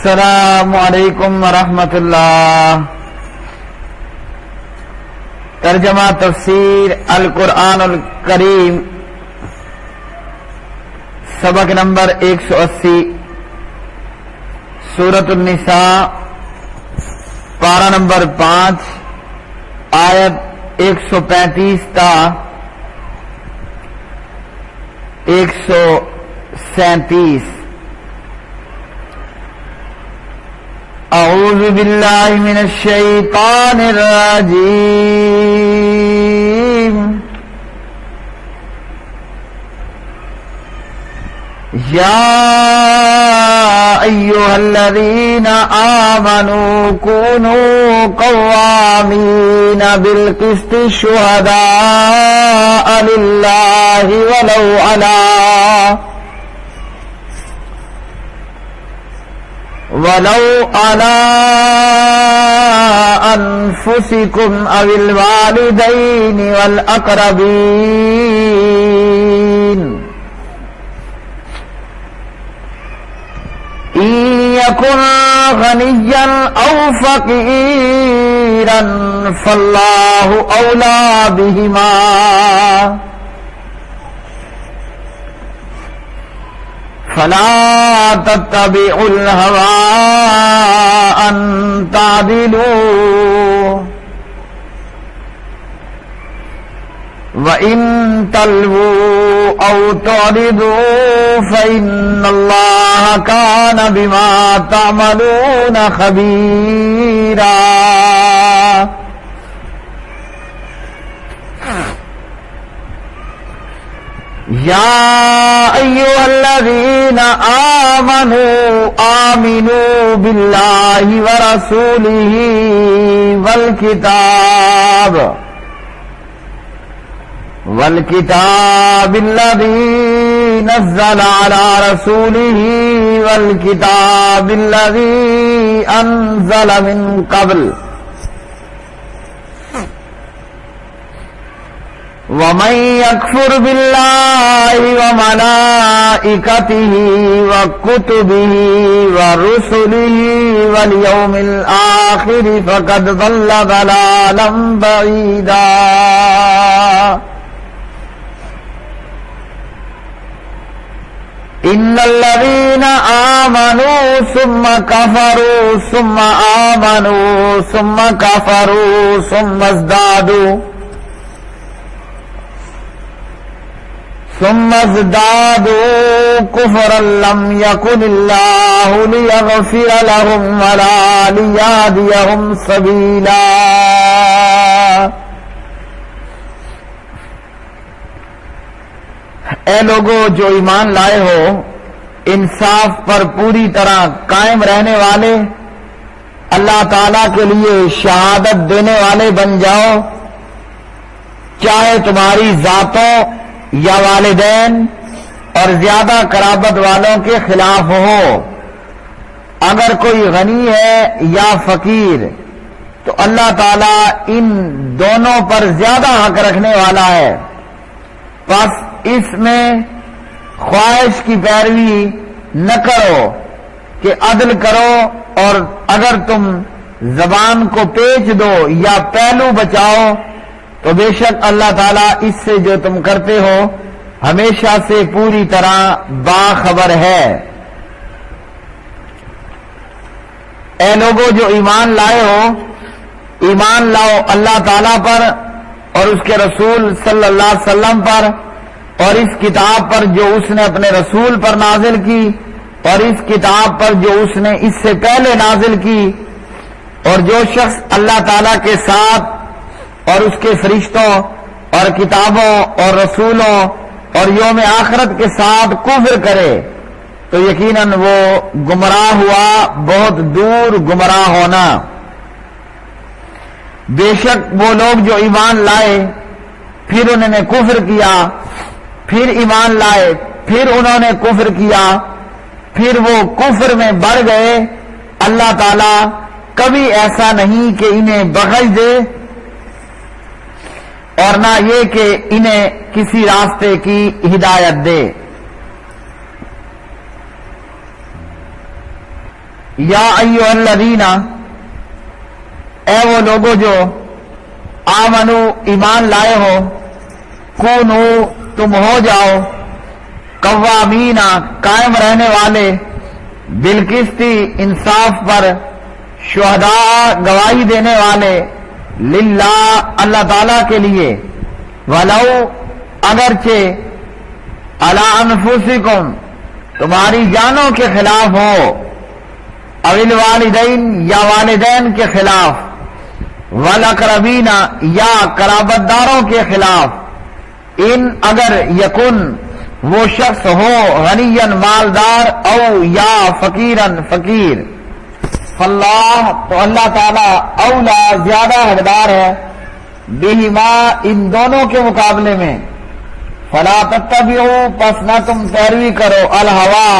السلام علیکم ورحمۃ اللہ۔ ترجمہ تفسیر القرآن الکریم، سبق نمبر 180، سورۃ النساء، پارہ نمبر 5، آیت 135 تا 137۔ اعوذ باللہ من الشیطان الرجیم۔ یا ایھا الذین آمنوا کونوا قوامین بالقسط شہداء للہ ولو علی انفسکم او الوالدین والاقربین ان یکن غنیا او فقیرا فاللہ اولی بہما فلا تتبعوا الهوى أن تعدلوا وإن تلووا أو تعرضوا فإن الله كان بما تعملون خبيرا۔ یا ایھا الذین آمنوا آمنوا باللہ ورسولہ والکتاب الذی نزل علی رسولہ والکتاب الذی انزل من قبل ومن يكفر بالله وملائكته وكتبه ورسله واليوم الآخر فقد ضل ضلالا بعيدا۔ إن الذين آمنوا ثم كفروا ثم آمنوا ثم كفروا ثم ازدادوا كفرا لم يكن الله ليغفر لهم ولا ليهديهم سبيلا۔ اے لوگو جو ایمان لائے ہو، انصاف پر پوری طرح قائم رہنے والے، اللہ تعالی کے لیے شہادت دینے والے بن جاؤ، چاہے تمہاری ذاتوں یا والدین اور زیادہ قرابت والوں کے خلاف ہو۔ اگر کوئی غنی ہے یا فقیر تو اللہ تعالیٰ ان دونوں پر زیادہ حق رکھنے والا ہے، پس اس میں خواہش کی پیروی نہ کرو کہ عدل کرو، اور اگر تم زبان کو پیچ دو یا پہلو بچاؤ تو بے شک اللہ تعالیٰ اس سے جو تم کرتے ہو ہمیشہ سے پوری طرح باخبر ہے۔ اے لوگوں جو ایمان لائے ہو، ایمان لاؤ اللہ تعالیٰ پر اور اس کے رسول صلی اللہ علیہ وسلم پر، اور اس کتاب پر جو اس نے اپنے رسول پر نازل کی، اور اس کتاب پر جو اس نے اس سے پہلے نازل کی، اور جو شخص اللہ تعالیٰ کے ساتھ اور اس کے فرشتوں اور کتابوں اور رسولوں اور یوم آخرت کے ساتھ کفر کرے تو یقیناً وہ گمراہ ہوا، بہت دور گمراہ ہونا۔ بے شک وہ لوگ جو ایمان لائے پھر انہوں نے کفر کیا، پھر ایمان لائے پھر انہوں نے کفر کیا، پھر وہ کفر میں بڑھ گئے، اللہ تعالیٰ کبھی ایسا نہیں کہ انہیں بخش دے اور نہ یہ کہ انہیں کسی راستے کی ہدایت دے۔ یا ایھا الذین، اے وہ لوگوں جو آمنو ایمان لائے ہو، کونو تم ہو جاؤ، قوامین قائم رہنے والے، بالقسط انصاف پر، شہداء گواہی دینے والے، للہ اللہ تعالی کے لیے، ولو اگرچہ علی انفسکم تمہاری جانوں کے خلاف ہو، اوil والدین یا والدین کے خلاف، والاقربین یا قرابت داروں کے خلاف، ان اگر یکن وہ شخص ہو غنیًا مالدار، او یا فقیرن فقیر، فاللہ تو اللہ تعالی اولا زیادہ حقدار ہے، بہما ان دونوں کے مقابلے میں، فلا تتبعوا پس نہ تم پیروی کرو، الہوا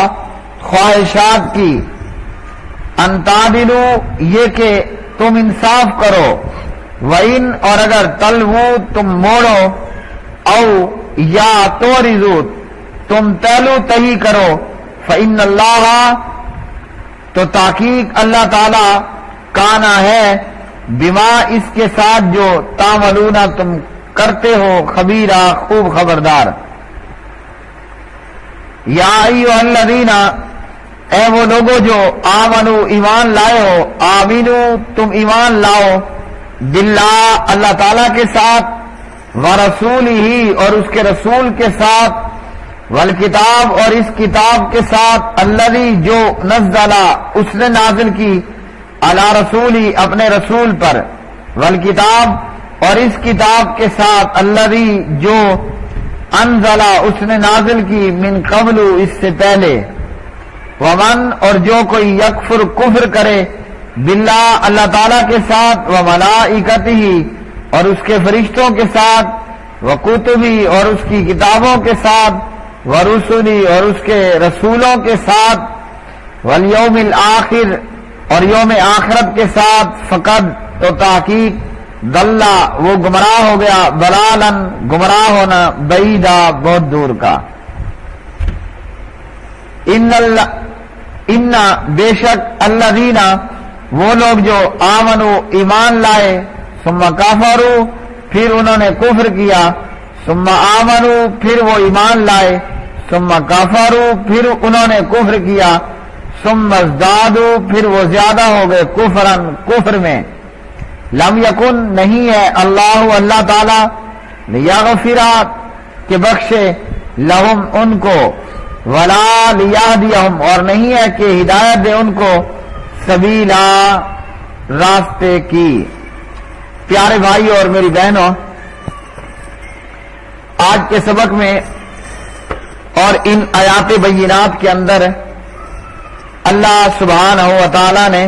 خواہشات کی، ان تعدلوا یہ کہ تم انصاف کرو، وَإِن اور اگر تلوو تم موڑو، او یا تورزو تم تلو تہی کرو، فإن اللہ تو تحقیق اللہ تعالی کانا ہے، بما اس کے ساتھ جو تعملون تم کرتے ہو، خبیرہ خوب خبردار۔ یا ایھا الذین، اے وہ لوگوں جو آمنو ایمان لائے ہو، آمینو تم ایمان لاؤ، باللہ اللہ تعالی کے ساتھ، ورسولہ اور اس کے رسول کے ساتھ، والکتاب اور اس کتاب کے ساتھ، الذی جو نزلہ اس نے نازل کی، علی رسولی اپنے رسول پر، والکتاب اور اس کتاب کے ساتھ، الذی جو انزلہ اس نے نازل کی، من قبل اس سے پہلے، ومن اور جو کوئی یکفر کفر کرے، باللہ اللہ تعالیٰ کے ساتھ، وملائکتہ اور اس کے فرشتوں کے ساتھ، وکتبی اور اس کی کتابوں کے ساتھ، ورسلی اور اس کے رسولوں کے ساتھ، والیوم الآخر اور یوم آخرت کے ساتھ، فقد تو تحقیق، ضل وہ گمراہ ہو گیا، ضلالا گمراہ ہونا، بعیدا بہت دور کا۔ ان بے شک الذین وہ لوگ جو آمنو ایمان لائے، ثم کفروا پھر انہوں نے کفر کیا، ثم آمنو پھر وہ ایمان لائے، ثم کفروا پھر انہوں نے کفر کیا، ثم ازدادوا پھر وہ زیادہ ہو گئے، کفرن کفر میں، لم یکن نہیں ہے اللہ تعالی، لیغفر کہ بخشے، لہم ان کو، ولا لیہدیہم اور نہیں ہے کہ ہدایت دے ان کو، سبیلا راستے کی۔ پیارے بھائی اور میری بہنوں، آج کے سبق میں اور ان آیات بینات کے اندر اللہ سبحانہ و تعالی نے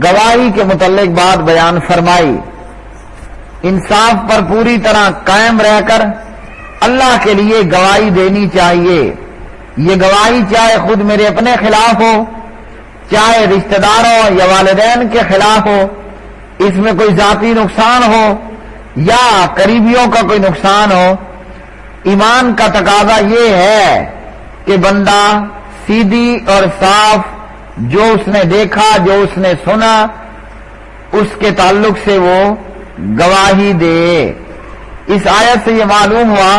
گواہی کے متعلق بات بیان فرمائی۔ انصاف پر پوری طرح قائم رہ کر اللہ کے لیے گواہی دینی چاہیے۔ یہ گواہی چاہے خود میرے اپنے خلاف ہو، چاہے رشتہ داروں یا والدین کے خلاف ہو، اس میں کوئی ذاتی نقصان ہو یا قریبیوں کا کوئی نقصان ہو، ایمان کا تقاضا یہ ہے کہ بندہ سیدھی اور صاف جو اس نے دیکھا، جو اس نے سنا، اس کے تعلق سے وہ گواہی دے۔ اس آیت سے یہ معلوم ہوا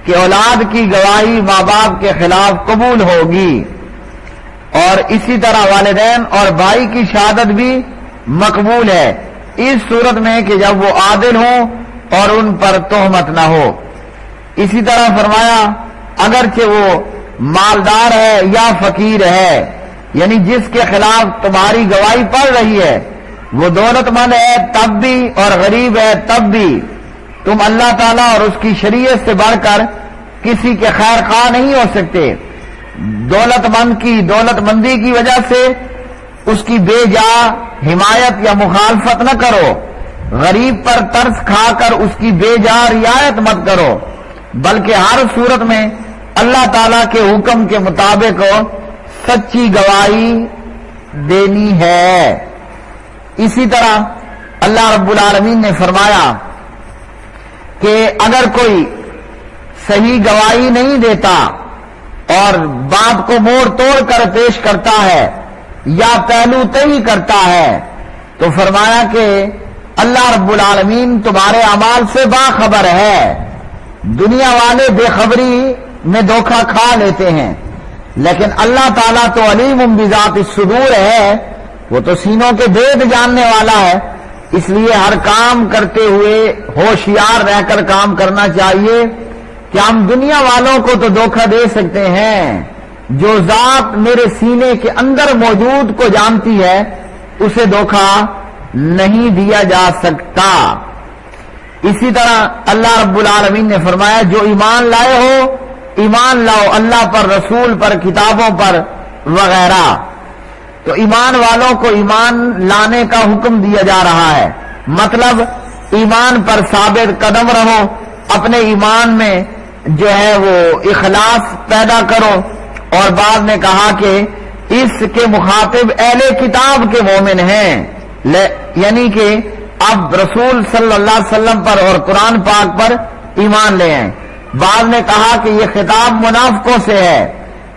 کہ اولاد کی گواہی ماں باپ کے خلاف قبول ہوگی، اور اسی طرح والدین اور بھائی کی شہادت بھی مقبول ہے، اس صورت میں کہ جب وہ عادل ہوں اور ان پر تہمت نہ ہو۔ اسی طرح فرمایا اگرچہ وہ مالدار ہے یا فقیر ہے، یعنی جس کے خلاف تمہاری گواہی پڑ رہی ہے وہ دولت مند ہے تب بھی اور غریب ہے تب بھی، تم اللہ تعالیٰ اور اس کی شریعت سے بڑھ کر کسی کے خیر خواہ نہیں ہو سکتے۔ دولت مند کی دولت مندی کی وجہ سے اس کی بے جا حمایت یا مخالفت نہ کرو، غریب پر ترس کھا کر اس کی بے جا رعایت مت کرو، بلکہ ہر صورت میں اللہ تعالیٰ کے حکم کے مطابق سچی گواہی دینی ہے۔ اسی طرح اللہ رب العالمین نے فرمایا کہ اگر کوئی صحیح گواہی نہیں دیتا اور بات کو موڑ توڑ کر پیش کرتا ہے یا پہلو تئی کرتا ہے؟ تو فرمایا کہ اللہ رب العالمین تمہارے اعمال سے باخبر ہے۔ دنیا والے بے خبری میں دھوکہ کھا لیتے ہیں، لیکن اللہ تعالیٰ تو علیم بذات الصدور ہے، وہ تو سینوں کے بھید جاننے والا ہے۔ اس لیے ہر کام کرتے ہوئے ہوشیار رہ کر کام کرنا چاہیے کہ ہم دنیا والوں کو تو دھوکہ دے سکتے ہیں، جو ذات میرے سینے کے اندر موجود کو جانتی ہے اسے دھوکہ نہیں دیا جا سکتا۔ اسی طرح اللہ رب العالمین نے فرمایا جو ایمان لائے ہو ایمان لاؤ اللہ پر، رسول پر، کتابوں پر وغیرہ۔ تو ایمان والوں کو ایمان لانے کا حکم دیا جا رہا ہے، مطلب ایمان پر ثابت قدم رہو، اپنے ایمان میں جو ہے وہ اخلاص پیدا کرو۔ اور بعد نے کہا کہ اس کے مخاطب اہل کتاب کے مومن ہیں، یعنی کہ اب رسول صلی اللہ علیہ وسلم پر اور قرآن پاک پر ایمان لے آئیں۔ بعد نے کہا کہ یہ خطاب منافقوں سے ہے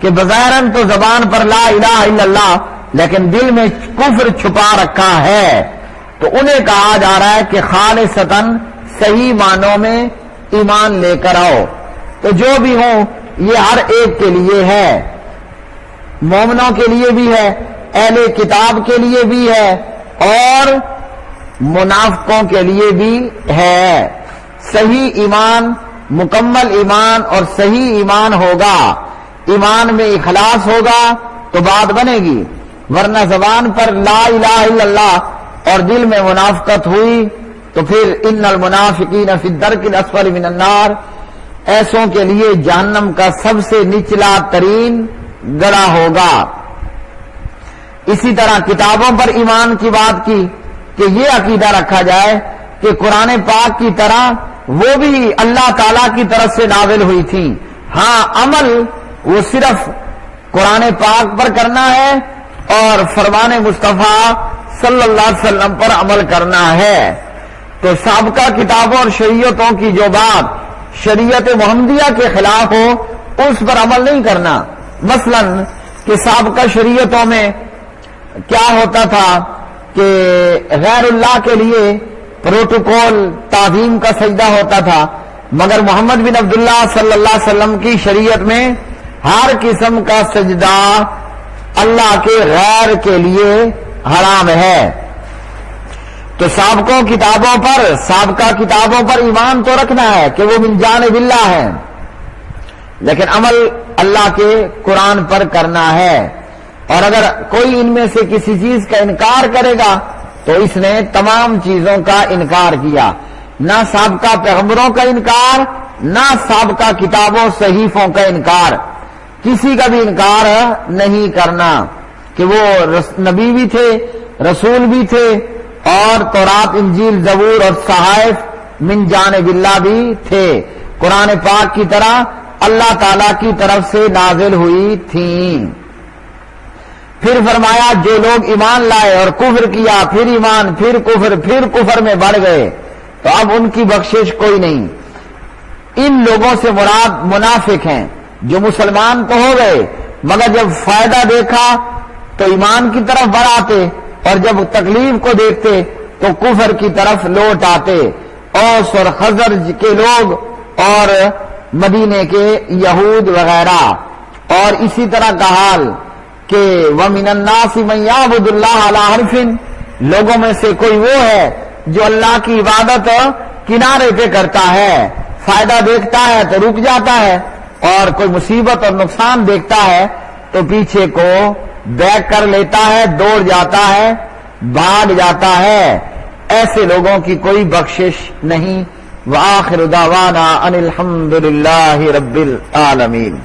کہ بظاہراً تو زبان پر لا الہ الا اللہ لیکن دل میں کفر چھپا رکھا ہے، تو انہیں کہا جا رہا ہے کہ خالصتاً صحیح معنوں میں ایمان لے کر آؤ۔ تو جو بھی ہوں یہ ہر ایک کے لیے ہے، مومنوں کے لیے بھی ہے، اہل کتاب کے لیے بھی ہے اور منافقوں کے لیے بھی ہے۔ صحیح ایمان، مکمل ایمان اور صحیح ایمان ہوگا، ایمان میں اخلاص ہوگا تو بات بنے گی، ورنہ زبان پر لا الہ الا اللہ اور دل میں منافقت ہوئی تو پھر ان المنافقین فی الدرک الاسفل من النار، ایسوں کے لیے جہنم کا سب سے نچلا ترین گڑھا ہوگا۔ اسی طرح کتابوں پر ایمان کی بات کی کہ یہ عقیدہ رکھا جائے کہ قرآن پاک کی طرح وہ بھی اللہ تعالی کی طرف سے نازل ہوئی تھی، ہاں عمل وہ صرف قرآن پاک پر کرنا ہے اور فرمان مصطفیٰ صلی اللہ علیہ وسلم پر عمل کرنا ہے۔ تو سابقہ کتابوں اور شریعتوں کی جو بات شریعت محمدیہ کے خلاف ہو اس پر عمل نہیں کرنا۔ مثلا کہ سابقہ شریعتوں میں کیا ہوتا تھا کہ غیر اللہ کے لیے پروٹوکول تعظیم کا سجدہ ہوتا تھا، مگر محمد بن عبداللہ صلی اللہ علیہ وسلم کی شریعت میں ہر قسم کا سجدہ اللہ کے غیر کے لیے حرام ہے۔ تو سابقہ کتابوں پر ایمان تو رکھنا ہے کہ وہ من جانب اللہ ہے، لیکن عمل اللہ کے قرآن پر کرنا ہے۔ اور اگر کوئی ان میں سے کسی چیز کا انکار کرے گا تو اس نے تمام چیزوں کا انکار کیا، نہ سابقہ پیغمبروں کا انکار، نہ سابقہ کتابوں صحیفوں کا انکار، کسی کا بھی انکار نہیں کرنا کہ وہ نبی بھی تھے، رسول بھی تھے، اور تورات، انجیل، زبور اور صحائف من جانب اللہ بھی تھے، قرآن پاک کی طرح اللہ تعالی کی طرف سے نازل ہوئی تھیں۔ پھر فرمایا جو لوگ ایمان لائے اور کفر کیا، پھر ایمان، پھر کفر میں بڑھ گئے تو اب ان کی بخشش کوئی نہیں۔ ان لوگوں سے مراد منافق ہیں جو مسلمان تو ہو گئے مگر جب فائدہ دیکھا تو ایمان کی طرف بڑھ آتے اور جب تکلیف کو دیکھتے تو کفر کی طرف لوٹ آتے۔ اوس اور خزرج کے لوگ اور مدینے کے یہود وغیرہ، اور اسی طرح کا حال کہ وَمِنَ النَّاسِ مَن يَعْبُدُ اللَّهَ عَلَىٰ حَرْفٍ، لوگوں میں سے کوئی وہ ہے جو اللہ کی عبادت کنارے پہ کرتا ہے، فائدہ دیکھتا ہے تو رک جاتا ہے، اور کوئی مصیبت اور نقصان دیکھتا ہے تو پیچھے کو بیک کر لیتا ہے، دوڑ جاتا ہے، بھاگ جاتا ہے۔ ایسے لوگوں کی کوئی بخشش نہیں۔ وآخر دعوانا ان الحمد للہ رب العالمین۔